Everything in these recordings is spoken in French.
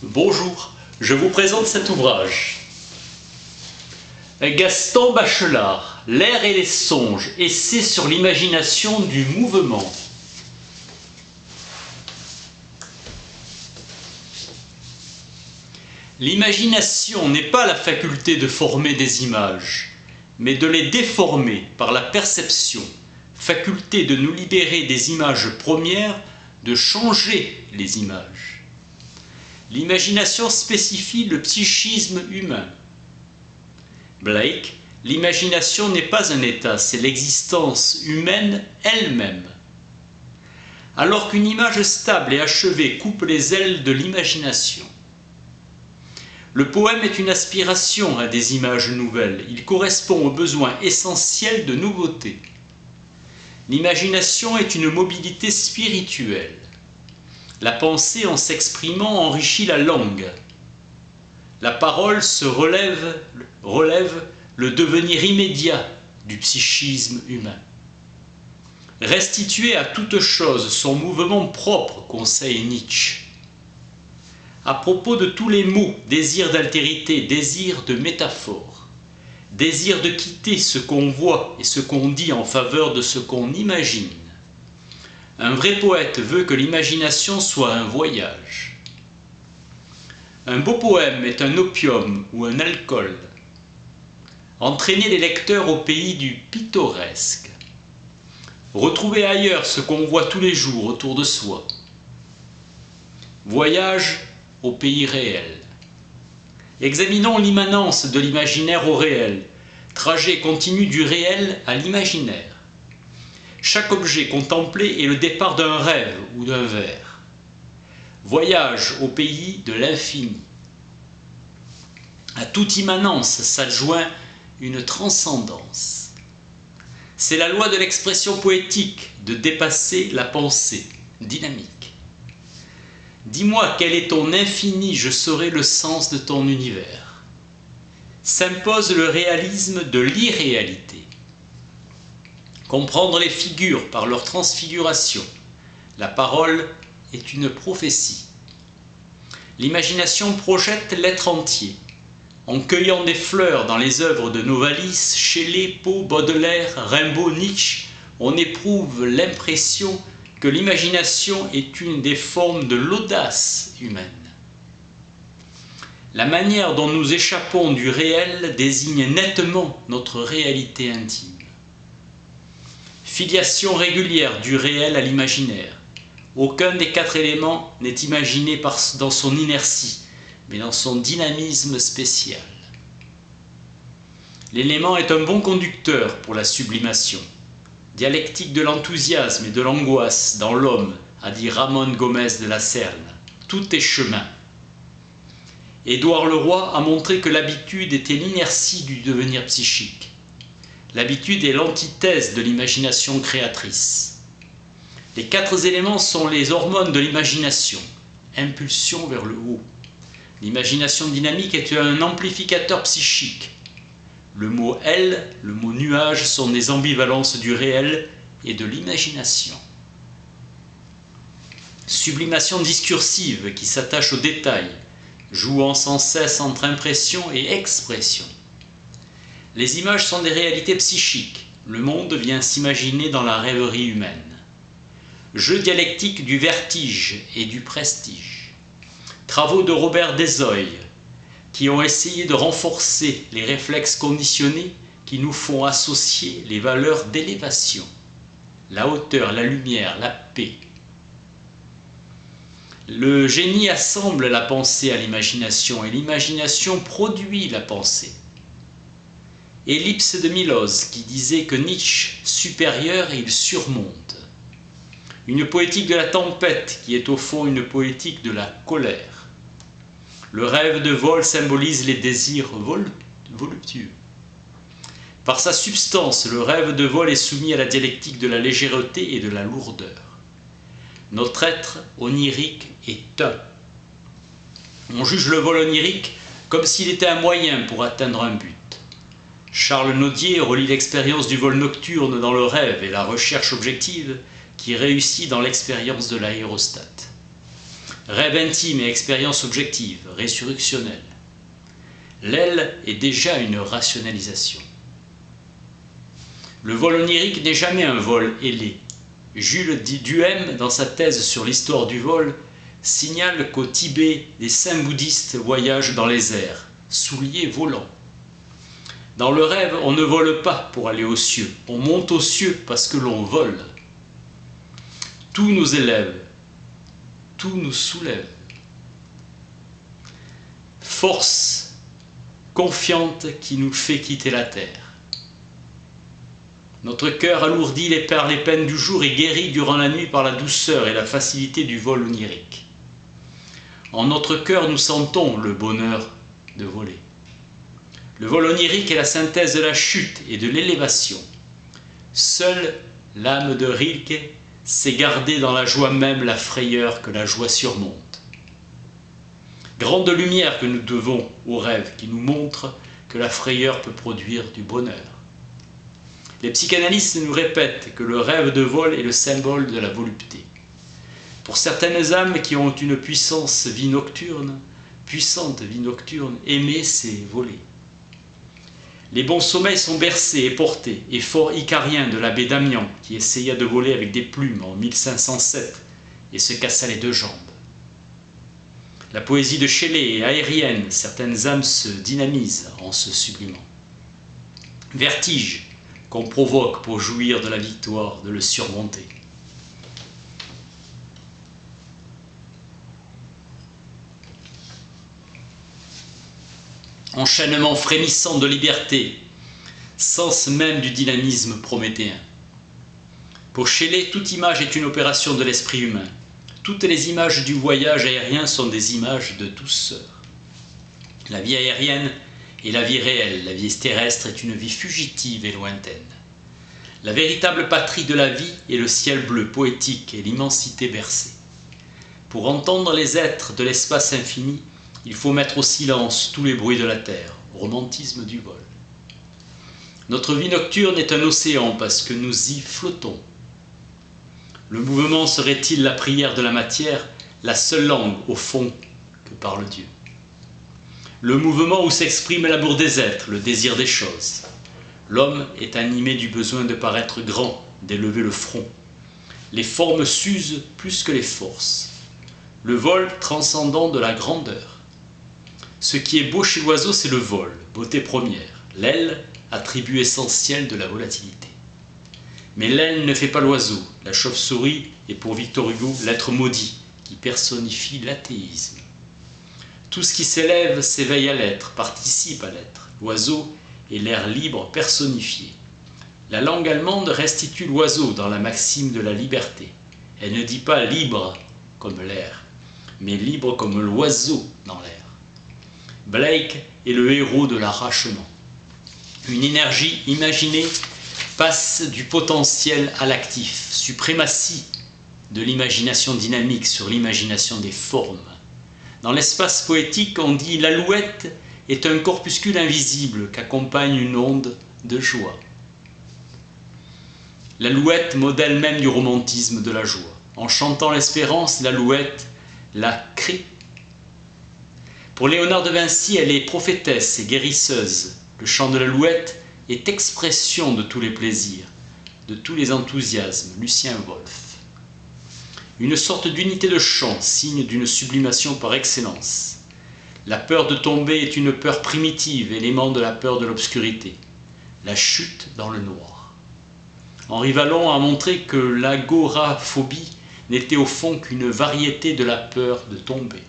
Bonjour, je vous présente cet ouvrage. Gaston Bachelard, L'air et les songes, essai sur l'imagination du mouvement. L'imagination n'est pas la faculté de former des images, mais de les déformer par la perception, faculté de nous libérer des images premières, de changer les images. L'imagination spécifie le psychisme humain. Blake, l'imagination n'est pas un état, c'est l'existence humaine elle-même. Alors qu'une image stable et achevée coupe les ailes de l'imagination. Le poème est une aspiration à des images nouvelles, il correspond aux besoins essentiels de nouveauté. L'imagination est une mobilité spirituelle. La pensée, en s'exprimant, enrichit la langue. La parole relève le devenir immédiat du psychisme humain. Restituer à toute chose son mouvement propre, conseille Nietzsche. À propos de tous les mots, désir d'altérité, désir de métaphore, désir de quitter ce qu'on voit et ce qu'on dit en faveur de ce qu'on imagine. Un vrai poète veut que l'imagination soit un voyage. Un beau poème est un opium ou un alcool. Entraîner les lecteurs au pays du pittoresque. Retrouver ailleurs ce qu'on voit tous les jours autour de soi. Voyage au pays réel. Examinons l'immanence de l'imaginaire au réel, trajet continu du réel à l'imaginaire. Chaque objet contemplé est le départ d'un rêve ou d'un vers. Voyage au pays de l'infini. À toute immanence s'adjoint une transcendance. C'est la loi de l'expression poétique de dépasser la pensée dynamique. Dis-moi quel est ton infini, je saurai le sens de ton univers. S'impose le réalisme de l'irréalité. Comprendre les figures par leur transfiguration. La parole est une prophétie. L'imagination projette l'être entier. En cueillant des fleurs dans les œuvres de Novalis, Shelley, Poe, Baudelaire, Rimbaud, Nietzsche, on éprouve l'impression que l'imagination est une des formes de l'audace humaine. La manière dont nous échappons du réel désigne nettement notre réalité intime. Filiation régulière du réel à l'imaginaire. Aucun des quatre éléments n'est imaginé dans son inertie, mais dans son dynamisme spécial. L'élément est un bon conducteur pour la sublimation. Dialectique de l'enthousiasme et de l'angoisse dans l'homme, a dit Ramon Gomez de la Serre. Tout est chemin. Édouard Leroy a montré que l'habitude était l'inertie du devenir psychique. L'habitude est l'antithèse de l'imagination créatrice. Les quatre éléments sont les hormones de l'imagination, impulsion vers le haut. L'imagination dynamique est un amplificateur psychique. Le mot « elle », le mot « nuage » sont des ambivalences du réel et de l'imagination. Sublimation discursive qui s'attache aux détails, jouant sans cesse entre impression et expression. Les images sont des réalités psychiques. Le monde vient s'imaginer dans la rêverie humaine. Jeu dialectique du vertige et du prestige. Travaux de Robert Desoy, qui ont essayé de renforcer les réflexes conditionnés qui nous font associer les valeurs d'élévation. La hauteur, la lumière, la paix. Le génie assemble la pensée à l'imagination et l'imagination produit la pensée. Ellipse de Milosz qui disait que Nietzsche, supérieur, il surmonte. Une poétique de la tempête qui est au fond une poétique de la colère. Le rêve de vol symbolise les désirs voluptueux. Par sa substance, le rêve de vol est soumis à la dialectique de la légèreté et de la lourdeur. Notre être onirique est un. On juge le vol onirique comme s'il était un moyen pour atteindre un but. Charles Nodier relie l'expérience du vol nocturne dans le rêve et la recherche objective qui réussit dans l'expérience de l'aérostat. Rêve intime et expérience objective, résurrectionnelle. L'aile est déjà une rationalisation. Le vol onirique n'est jamais un vol ailé. Jules Duhem, dans sa thèse sur l'histoire du vol, signale qu'au Tibet, des saints bouddhistes voyagent dans les airs, souliers volants. Dans le rêve, on ne vole pas pour aller aux cieux, on monte aux cieux parce que l'on vole. Tout nous élève, tout nous soulève. Force confiante qui nous fait quitter la terre. Notre cœur alourdit les peines du jour et guérit durant la nuit par la douceur et la facilité du vol onirique. En notre cœur, nous sentons le bonheur de voler. Le vol onirique est la synthèse de la chute et de l'élévation. Seule l'âme de Rilke sait garder dans la joie même la frayeur que la joie surmonte. Grande lumière que nous devons au rêve qui nous montre que la frayeur peut produire du bonheur. Les psychanalystes nous répètent que le rêve de vol est le symbole de la volupté. Pour certaines âmes qui ont une puissante vie nocturne, aimer c'est voler. Les bons sommeils sont bercés et portés, effort icarien de l'abbé Damian qui essaya de voler avec des plumes en 1507 et se cassa les 2 jambes. La poésie de Shelley est aérienne, certaines âmes se dynamisent en se sublimant. Vertige qu'on provoque pour jouir de la victoire, de le surmonter. Enchaînement frémissant de liberté, sens même du dynamisme prométhéen. Pour Shelley, toute image est une opération de l'esprit humain. Toutes les images du voyage aérien sont des images de douceur. La vie aérienne est la vie réelle, la vie terrestre est une vie fugitive et lointaine. La véritable patrie de la vie est le ciel bleu poétique et l'immensité bercée. Pour entendre les êtres de l'espace infini, il faut mettre au silence tous les bruits de la terre, romantisme du vol. Notre vie nocturne est un océan parce que nous y flottons. Le mouvement serait-il la prière de la matière, la seule langue, au fond, que parle Dieu? Le mouvement où s'exprime l'amour des êtres, le désir des choses. L'homme est animé du besoin de paraître grand, d'élever le front. Les formes s'usent plus que les forces. Le vol transcendant de la grandeur. Ce qui est beau chez l'oiseau, c'est le vol, beauté première. L'aile, attribut essentiel de la volatilité. Mais l'aile ne fait pas l'oiseau. La chauve-souris est pour Victor Hugo l'être maudit, qui personnifie l'athéisme. Tout ce qui s'élève s'éveille à l'être, participe à l'être. L'oiseau est l'air libre personnifié. La langue allemande restitue l'oiseau dans la maxime de la liberté. Elle ne dit pas libre comme l'air, mais libre comme l'oiseau dans l'air. Blake est le héros de l'arrachement. Une énergie imaginée passe du potentiel à l'actif, suprématie de l'imagination dynamique sur l'imagination des formes. Dans l'espace poétique, on dit l'alouette est un corpuscule invisible qu'accompagne une onde de joie. L'alouette, modèle même du romantisme de la joie. En chantant l'espérance, l'alouette la crie. Pour Léonard de Vinci, elle est prophétesse et guérisseuse. Le chant de l'alouette est expression de tous les plaisirs, de tous les enthousiasmes. Lucien Wolff. Une sorte d'unité de chant, signe d'une sublimation par excellence. La peur de tomber est une peur primitive, élément de la peur de l'obscurité. La chute dans le noir. Henri Vallon a montré que l'agoraphobie n'était au fond qu'une variété de la peur de tomber.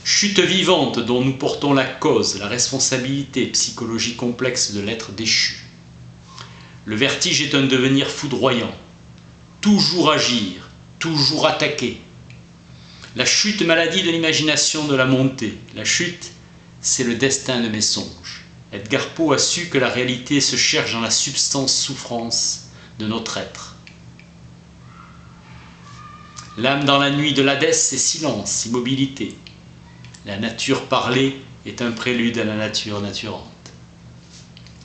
Chute vivante dont nous portons la cause, la responsabilité, psychologie complexe de l'être déchu. Le vertige est un devenir foudroyant. Toujours agir, toujours attaquer. La chute, maladie de l'imagination de la montée. La chute, c'est le destin de mes songes. Edgar Poe a su que la réalité se cherche dans la substance souffrance de notre être. L'âme dans la nuit de l'Hadès, c'est silence, immobilité. La nature parlée est un prélude à la nature naturante.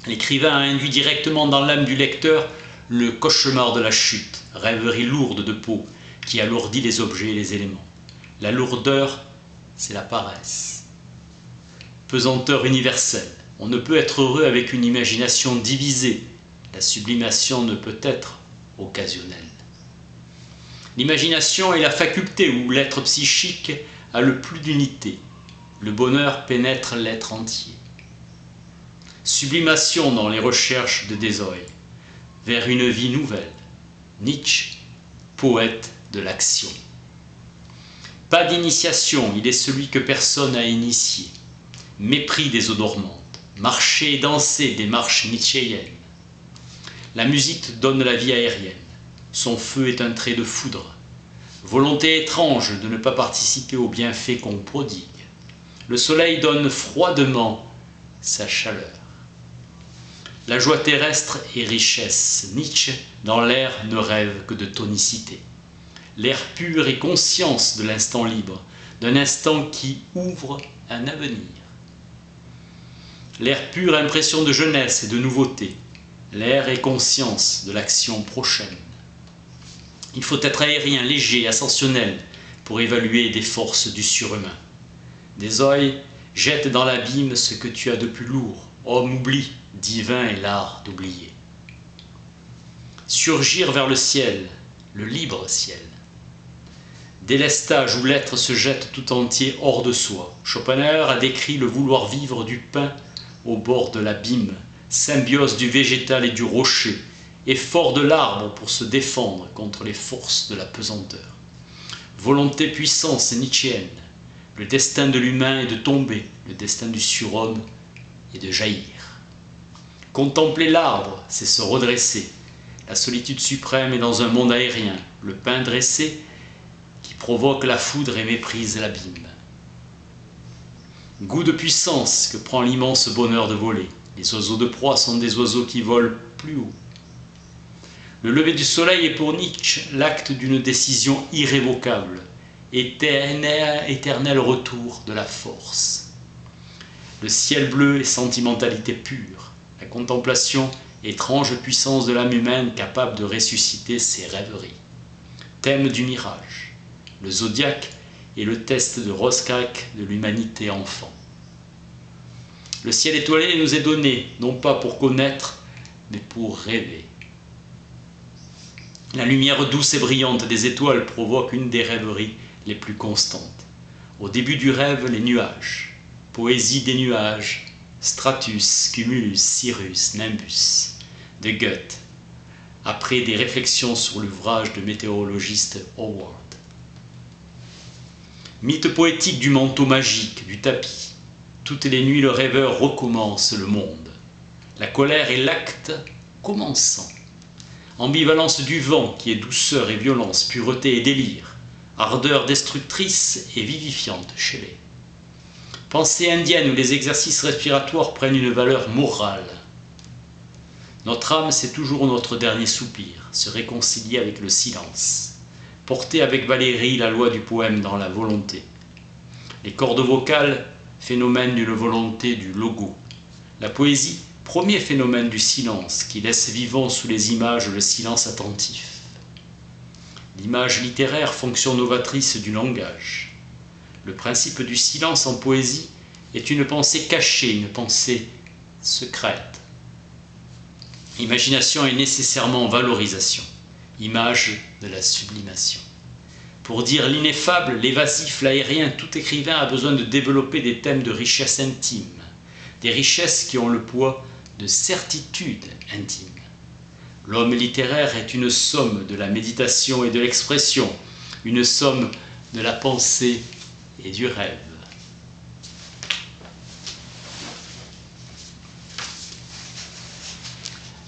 L'écrivain a induit directement dans l'âme du lecteur le cauchemar de la chute, rêverie lourde de Poe qui alourdit les objets et les éléments. La lourdeur, c'est la paresse. Pesanteur universelle. On ne peut être heureux avec une imagination divisée. La sublimation ne peut être occasionnelle. L'imagination est la faculté où l'être psychique a le plus d'unité. Le bonheur pénètre l'être entier. Sublimation dans les recherches de Dezoï, vers une vie nouvelle. Nietzsche, poète de l'action. Pas d'initiation, il est celui que personne n'a initié. Mépris des eaux dormantes, marcher et danser des marches nietzschéennes. La musique donne la vie aérienne. Son feu est un trait de foudre. Volonté étrange de ne pas participer aux bienfaits qu'on prodigue. Le soleil donne froidement sa chaleur. La joie terrestre est richesse. Nietzsche, dans l'air, ne rêve que de tonicité. L'air pur est conscience de l'instant libre, d'un instant qui ouvre un avenir. L'air pur, impression de jeunesse et de nouveauté. L'air est conscience de l'action prochaine. Il faut être aérien, léger, ascensionnel pour évaluer des forces du surhumain. Dezoï jette dans l'abîme ce que tu as de plus lourd. Homme oublie, divin est l'art d'oublier. Surgir vers le ciel, le libre ciel. Délestage où l'être se jette tout entier hors de soi. Schopenhauer a décrit le vouloir vivre du pain au bord de l'abîme, symbiose du végétal et du rocher, effort de l'arbre pour se défendre contre les forces de la pesanteur. Volonté puissance nietzschéenne, le destin de l'humain est de tomber, le destin du surhomme est de jaillir. Contempler l'arbre, c'est se redresser. La solitude suprême est dans un monde aérien, le pin dressé qui provoque la foudre et méprise l'abîme. Goût de puissance que prend l'immense bonheur de voler. Les oiseaux de proie sont des oiseaux qui volent plus haut. Le lever du soleil est pour Nietzsche l'acte d'une décision irrévocable, éternel retour de la force. Le ciel bleu est sentimentalité pure, la contemplation, étrange puissance de l'âme humaine capable de ressusciter ses rêveries. Thème du mirage, le zodiaque est le test de Rorschach de l'humanité enfant. Le ciel étoilé nous est donné, non pas pour connaître, mais pour rêver. La lumière douce et brillante des étoiles provoque une des rêveries les plus constantes. Au début du rêve, les nuages. Poésie des nuages, stratus, cumulus, cirrus, nimbus, de Goethe, après des réflexions sur l'ouvrage de météorologiste Howard. Mythe poétique du manteau magique, du tapis. Toutes les nuits, le rêveur recommence le monde. La colère est l'acte commençant. Ambivalence du vent qui est douceur et violence, pureté et délire, ardeur destructrice et vivifiante chez les. Pensée indienne où les exercices respiratoires prennent une valeur morale. Notre âme, c'est toujours notre dernier soupir, se réconcilier avec le silence. Porter avec Valérie la loi du poème dans la volonté. Les cordes vocales, phénomène d'une volonté du logo. La poésie, premier phénomène du silence qui laisse vivant sous les images le silence attentif. L'image littéraire, fonction novatrice du langage. Le principe du silence en poésie est une pensée cachée, une pensée secrète. Imagination est nécessairement valorisation, image de la sublimation. Pour dire l'ineffable, l'évasif, l'aérien, tout écrivain a besoin de développer des thèmes de richesse intime, des richesses qui ont le poids de certitude intime. L'homme littéraire est une somme de la méditation et de l'expression, une somme de la pensée et du rêve.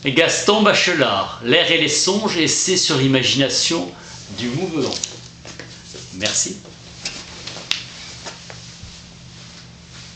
Et Gaston Bachelard, L'air et les songes, essai sur l'imagination du mouvement. Merci.